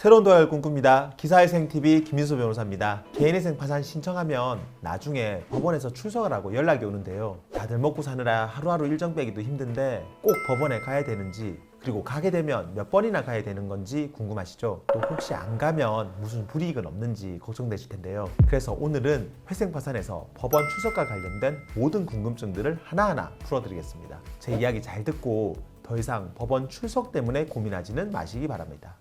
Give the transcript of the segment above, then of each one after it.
새로운 도약을 꿈꿉니다. 기사회생TV 김민수 변호사입니다. 개인회생 파산 신청하면 나중에 법원에서 출석을 하고 연락이 오는데요. 다들 먹고 사느라 하루하루 일정 빼기도 힘든데 꼭 법원에 가야 되는지, 그리고 가게 되면 몇 번이나 가야 되는 건지 궁금하시죠? 또 혹시 안 가면 무슨 불이익은 없는지 걱정되실 텐데요. 그래서 오늘은 회생파산에서 법원 출석과 관련된 모든 궁금증들을 하나하나 풀어드리겠습니다. 제 이야기 잘 듣고 더 이상 법원 출석 때문에 고민하지는 마시기 바랍니다.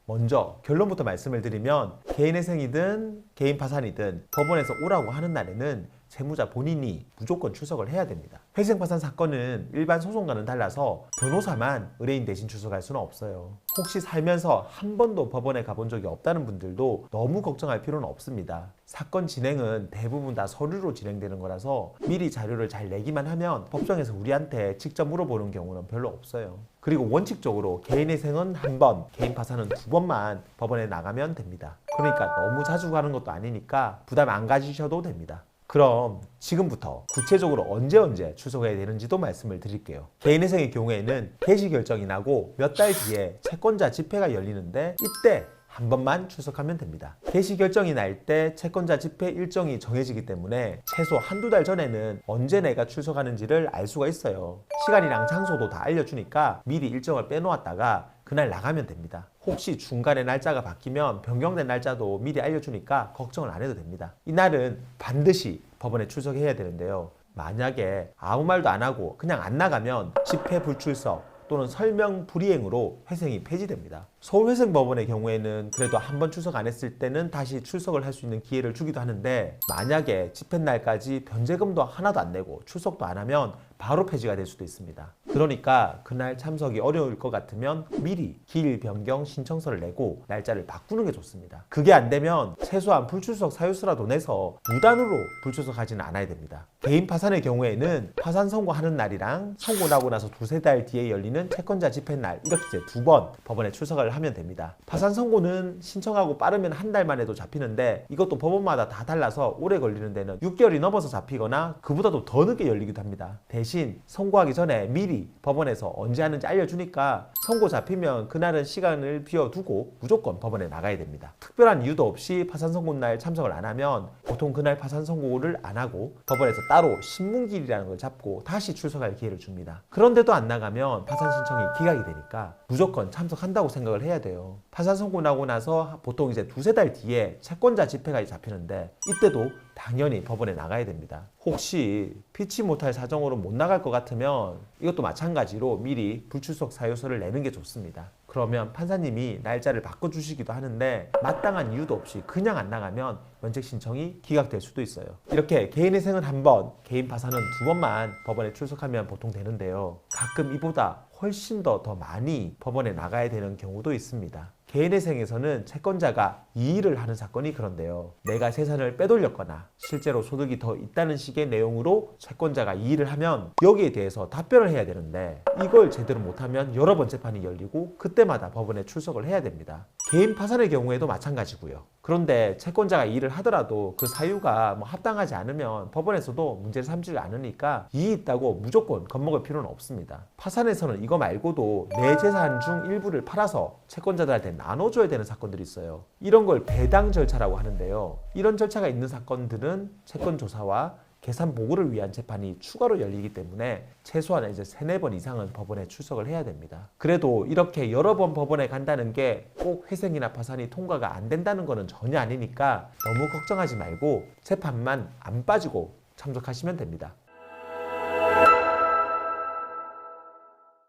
먼저 결론부터 말씀을 드리면, 개인회생이든 개인파산이든 법원에서 오라고 하는 날에는 채무자 본인이 무조건 출석을 해야 됩니다. 회생파산 사건은 일반 소송과는 달라서 변호사만 의뢰인 대신 출석할 수는 없어요. 혹시 살면서 한 번도 법원에 가본 적이 없다는 분들도 너무 걱정할 필요는 없습니다. 사건 진행은 대부분 다 서류로 진행되는 거라서 미리 자료를 잘 내기만 하면 법정에서 우리한테 직접 물어보는 경우는 별로 없어요. 그리고 원칙적으로 개인회생은 한 번, 개인파산은 두 번만 법원에 나가면 됩니다. 그러니까 너무 자주 가는 것도 아니니까 부담 안 가지셔도 됩니다. 그럼 지금부터 구체적으로 언제 출석해야 되는지도 말씀을 드릴게요. 개인회생의 경우에는 개시 결정이 나고 몇 달 뒤에 채권자 집회가 열리는데 이때 한 번만 출석하면 됩니다. 개시 결정이 날 때 채권자 집회 일정이 정해지기 때문에 최소 한두 달 전에는 언제 내가 출석하는지를 알 수가 있어요. 시간이랑 장소도 다 알려주니까 미리 일정을 빼놓았다가 그날 나가면 됩니다. 혹시 중간에 날짜가 바뀌면 변경된 날짜도 미리 알려주니까 걱정을 안 해도 됩니다. 이날은 반드시 법원에 출석해야 되는데요. 만약에 아무 말도 안 하고 그냥 안 나가면 집회 불출석 또는 설명 불이행으로 회생이 폐지됩니다. 서울회생법원의 경우에는 그래도 한 번 출석 안 했을 때는 다시 출석을 할 수 있는 기회를 주기도 하는데, 만약에 집행날까지 변제금도 하나도 안 내고 출석도 안 하면 바로 폐지가 될 수도 있습니다. 그러니까 그날 참석이 어려울 것 같으면 미리 기일 변경 신청서를 내고 날짜를 바꾸는 게 좋습니다. 그게 안 되면 최소한 불출석 사유서라도 내서 무단으로 불출석하지는 않아야 됩니다. 개인 파산의 경우에는 파산 선고하는 날이랑 선고 나고 나서 두세 달 뒤에 열리는 채권자 집행날, 이렇게 이제 두 번 법원에 출석을 하면 됩니다. 파산 선고는 신청하고 빠르면 한 달만 해도 잡히는데 이것도 법원마다 다 달라서 오래 걸리는 데는 6개월이 넘어서 잡히거나 그보다도 더 늦게 열리기도 합니다. 대신 선고하기 전에 미리 법원에서 언제 하는지 알려주니까 선고 잡히면 그날은 시간을 비워두고 무조건 법원에 나가야 됩니다. 특별한 이유도 없이 파산 선고날 참석을 안 하면 보통 그날 파산 선고를 안 하고 법원에서 따로 신문기일이라는 걸 잡고 다시 출석할 기회를 줍니다. 그런데도 안 나가면 파산 신청이 기각이 되니까 무조건 참석한다고 생각을 해야 돼요. 파산 선고 나고 나서 보통 이제 두세 달 뒤에 채권자 집회가 잡히는데 이때도 당연히 법원에 나가야 됩니다. 혹시 피치 못할 사정으로 못 나갈 것 같으면 이것도 마찬가지로 미리 불출석 사유서를 내는 게 좋습니다. 그러면 판사님이 날짜를 바꿔주시기도 하는데 마땅한 이유도 없이 그냥 안 나가면 면책 신청이 기각될 수도 있어요. 이렇게 개인회생은 한 번, 개인 파산은 두 번만 법원에 출석하면 보통 되는데요. 가끔 이보다 훨씬 더 많이 법원에 나가야 되는 경우도 있습니다. 개인회생에서는 채권자가 이의를 하는 사건이 그런데요. 내가 재산을 빼돌렸거나 실제로 소득이 더 있다는 식의 내용으로 채권자가 이의를 하면 여기에 대해서 답변을 해야 되는데 이걸 제대로 못하면 여러 번 재판이 열리고 그때마다 법원에 출석을 해야 됩니다. 개인 파산의 경우에도 마찬가지고요. 그런데 채권자가 이의를 하더라도 그 사유가 합당하지 않으면 법원에서도 문제를 삼지를 않으니까 이의 있다고 무조건 겁먹을 필요는 없습니다. 파산에서는 이거 말고도 내 재산 중 일부를 팔아서 채권자들한테 나눠줘야 되는 사건들이 있어요. 이런 걸 배당 절차라고 하는데요. 이런 절차가 있는 사건들은 채권 조사와 계산 보고를 위한 재판이 추가로 열리기 때문에 최소한 이제 3-4번 이상은 법원에 출석을 해야 됩니다. 그래도 이렇게 여러 번 법원에 간다는 게 꼭 회생이나 파산이 통과가 안 된다는 거는 전혀 아니니까 너무 걱정하지 말고 재판만 안 빠지고 참석하시면 됩니다.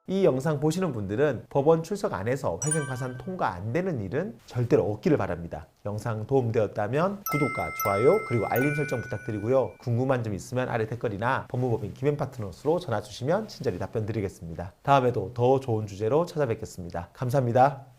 이 영상 보시는 분들은 법원 출석 안 해서 회생파산 통과 안 되는 일은 절대로 없기를 바랍니다. 영상 도움되었다면 구독과 좋아요 그리고 알림 설정 부탁드리고요. 궁금한 점 있으면 아래 댓글이나 법무법인 김앤파트너스로 전화 주시면 친절히 답변 드리겠습니다. 다음에도 더 좋은 주제로 찾아뵙겠습니다. 감사합니다.